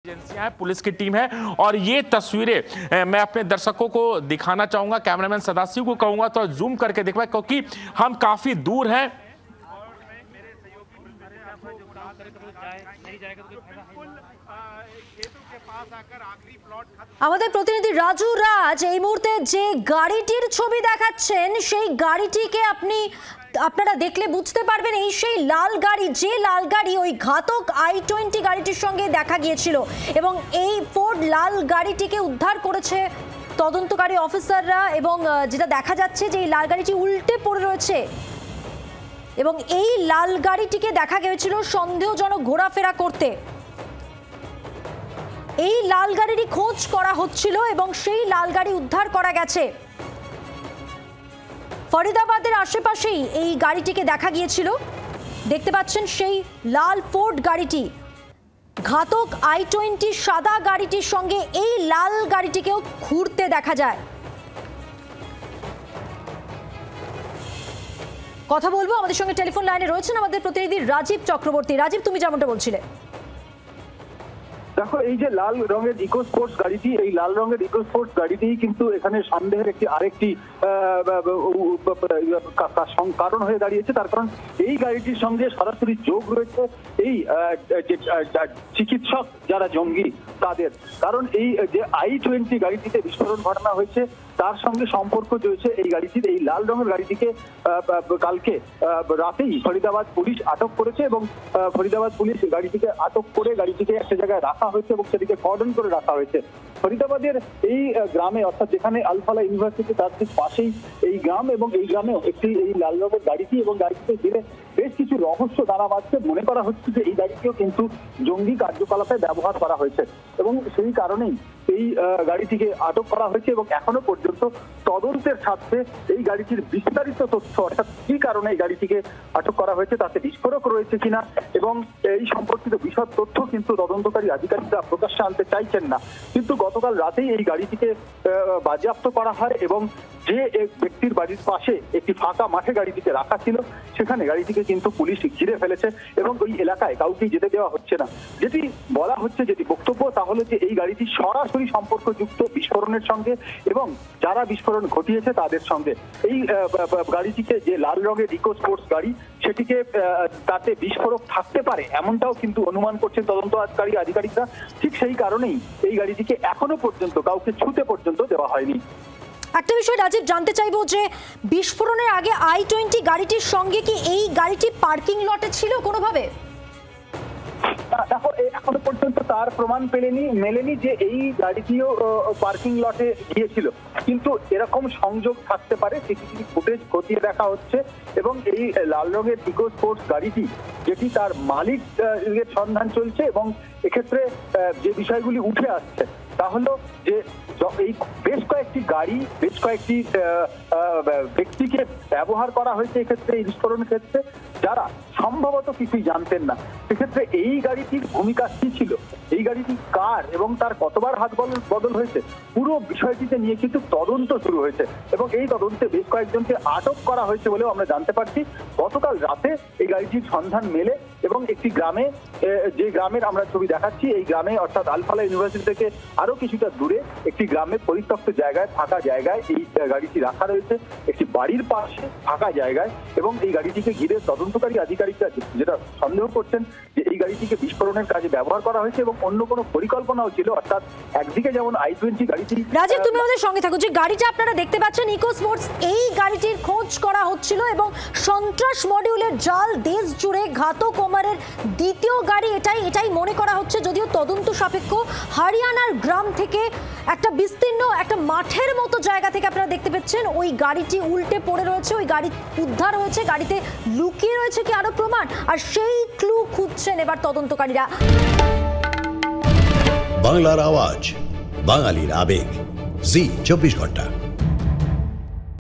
एजेंसियां हैं, पुलिस की टीम है और ये तस्वीरें मैं अपने दर्शकों को दिखाना चाहूंगा। कैमरामैन सदाशिव को कहूंगा तो जूम करके दिखवाए क्योंकि हम काफी दूर हैं। আমাদের প্রতিনিধি রাজু রাজ এই মুহূর্তে যে গাড়িটির ছবি দেখাচ্ছেন সেই গাড়িটিকে আপনারা দেখলে বুঝতে পারবেন এই সেই লাল গাড়ি, যে লাল গাড়ি ওই ঘাতক i20 গাড়িটির সঙ্গে দেখা গিয়েছিল এবং এই ফোর্ড লাল গাড়িটিকে উদ্ধার করেছে তদন্তকারী অফিসাররা এবং যেটা দেখা যাচ্ছে যে এই লাল গাড়িটি উল্টে পড়ে রয়েছে এবং এই লাল গাড়িটিকে দেখা গিয়েছিল সন্দেহজনক ঘোরাফেরা করতে। এই লাল গাড়িটি খোঁজ করা হচ্ছিল এবং সেই লাল গাড়ি উদ্ধার করা গেছে। ফরিদাবাদের আশেপাশেই এই গাড়িটিকে দেখা গিয়েছিল। দেখতে পাচ্ছেন সেই লাল ফোর্ড গাড়িটি, ঘাতক i20 সাদা গাড়িটির সঙ্গে এই লাল গাড়িটিকেও ঘুরতে দেখা যায়। কথা বলবো, আমাদের সঙ্গে টেলিফোন লাইনে রয়েছেন আমাদের প্রতিনিধি রাজীব চক্রবর্তী। রাজীব, তুমি যেমনটা বলছিলে, দেখো এই যে লাল রঙের ইকো স্পোর্টস গাড়িটি, এই লাল রঙের ইকো স্পোর্টস গাড়িটি কিন্তু এখানে সন্দেহের আরেকটি কারণ হয়ে দাঁড়িয়েছে। তার কারণ এই গাড়িটির সঙ্গে সরাসরি যোগ রয়েছে এই চিকিৎসক যারা জঙ্গি তাদের। কারণ এই যে i20 গাড়িটিতে বিস্ফোরণ ঘটানো হয়েছে তার সঙ্গে সম্পর্ক রয়েছে এই গাড়িটির। এই লাল রঙের গাড়িটিকে কালকে রাতেই ফরিদাবাদ পুলিশ আটক করেছে এবং ফরিদাবাদ পুলিশ গাড়িটিকে আটক করে গাড়িটিকে একটা জায়গায় রাখা হয়েছে এবং সেটিকে কর্ডন করে রাখা হয়েছে। ফরিদাবাদের এই গ্রামে, অর্থাৎ যেখানে আলফালা ইউনিভার্সিটি তার ঠিক পাশেই এই গ্রাম এবং এই গ্রামেও একটি এই লাল রঙের গাড়িটি এবং গাড়িটিতে ঘিরে বেশ কিছু রহস্য দাঁড়া বাঁধছে। মনে করা হচ্ছে যে এই গাড়িটিও কিন্তু জঙ্গি কার্যকলাপে ব্যবহার করা হয়েছে এবং সেই কারণেই এই গাড়িটিকে আটক করা হয়েছে এবং এখনো পর্যন্ত তদন্তের স্বার্থে এই গাড়িটির বিস্তারিত তথ্য, অর্থাৎ কি কারণে এই গাড়িটিকে আটক করা হয়েছে, তাতে বিস্ফোরক রয়েছে কিনা এবং এই সম্পর্কিত বিশদ তথ্য কিন্তু তদন্তকারী আধিকারিকরা প্রকাশ্যে আনতে চাইছেন না। কিন্তু গতকাল রাতেই এই গাড়িটিকে বাজেয়াপ্ত করা হয় এবং যে এক ব্যক্তির বাড়ির পাশে একটি ফাঁকা মাঠে গাড়িটিকে রাখা ছিল সেখানে গাড়িটিকে কিন্তু পুলিশ ঘিরে ফেলেছে এবং ওই এলাকায় কাউকে যেতে দেওয়া হচ্ছে না। যেটি বলা হচ্ছে, যেটি বক্তব্য, তাহলে যে এই গাড়িটি সরাসরি সম্পর্কযুক্ত বিস্ফোরণের সঙ্গে এবং যারা বিস্ফোরণ ঘটিয়েছে তাদের সঙ্গে। এই গাড়িটিকে, যে লাল রঙের ইকো স্পোর্টস গাড়ি, সেটিকে তাতে বিস্ফোরক থাকতে পারে এমনটাও কিন্তু অনুমান করছেন তদন্তকারী আধিকারিকরা। ঠিক সেই কারণেই এই গাড়িটিকে এখনো পর্যন্ত কাউকে ছুঁতে পর্যন্ত দেওয়া হয়নি। একটা বিষয় রাজীব জানতে চাইবো যে বিস্ফোরণের আগে i20 গাড়িটির সঙ্গে কি এই গাড়িটি পার্কিং লটে ছিল কোনোভাবে? দেখো এখনো পর্যন্ত তার প্রমাণ মেলেনি যে এই গাড়িটিও পার্কিং লটে গিয়েছিল, কিন্তু এরকম সংযোগ থাকতে পারে। সিসিটিভি ফুটেজ খতিয়ে দেখা হচ্ছে এবং এই লাল রঙের ইকো স্পোর্টস গাড়িটি, যেটি তার মালিকের সন্ধান চলছে এবং এক্ষেত্রে যে বিষয়গুলি উঠে আসছে তা হলো যে এই বেশ কয়েকটি গাড়ি, বেশ কয়েকটি ব্যক্তিকে ব্যবহার করা হয়েছে এক্ষেত্রে, এই বিস্ফোরণের ক্ষেত্রে, যারা সম্ভবত কিছুই জানতেন না। সেক্ষেত্রে এই গাড়িটির ভূমিকা কি ছিল, এই গাড়িটি কার এবং তার কতবার হাত বদল হয়েছে, পুরো বিষয়টিতে নিয়ে কিন্তু তদন্ত শুরু হয়েছে এবং এই তদন্তে বেশ কয়েকজনকে আটক করা হয়েছে বলেও আমরা জানতে পারছি। গতকাল রাতে এই গাড়িটির সন্ধান মেলে এবং একটি গ্রামে, যে গ্রামের আমরা ছবি দেখাচ্ছি, এই গ্রামে অর্থাৎ আলফালা ইউনিভার্সিটি থেকে আরো কিছুটা দূরে একটি গ্রামে পরিত্যক্ত জায়গায়, ফাঁকা জায়গায় এই গাড়িটি রাখা রয়েছে, একটি বাড়ির পাশে ফাঁকা জায়গায়। এবং এই গাড়িটিকে ঘিরে তদন্তকারী আধিকারিকরা যেটা সন্দেহ করছেন যে এই গাড়িটিকে বিস্ফোরণের কাজে ব্যবহার করা হয়েছে এবং অন্য কোনো পরিকল্পনাও ছিল। অর্থাৎ একদিকে যেমন i20 গাড়িটি। রাজীব, তুমি আমাদের সঙ্গে থাকো। যে গাড়িটা আপনারা দেখতে পাচ্ছেন ইকো স্পোর্টস, এই গাড়িটির খোঁজ করা হচ্ছিল এবং সন্ত্রাস মডিউলের জাল দেশ জুড়ে ঘাতক ওমারের দ্বিতীয় গাড়ি এটাই মনে করা হচ্ছে। যদিও তদন্ত সাপেক্ষ হরিয়ানার গ্রাম থেকে একটা বিস্তীর্ণ একটা মাঠের মতো জায়গা থেকে আপনারা দেখতে পাচ্ছেন ওই গাড়িটি উল্টে পড়ে রয়েছে, ওই গাড়ি উদ্ধার হয়েছে, গাড়িতে লুকিয়ে রয়েছে কি আরো প্রমাণ, আর সেই ক্লু খুঁজছেন এবার তদন্তকারীরা। বাংলার আওয়াজ, বাঙালির আবেগ, জি 24 ঘন্টা।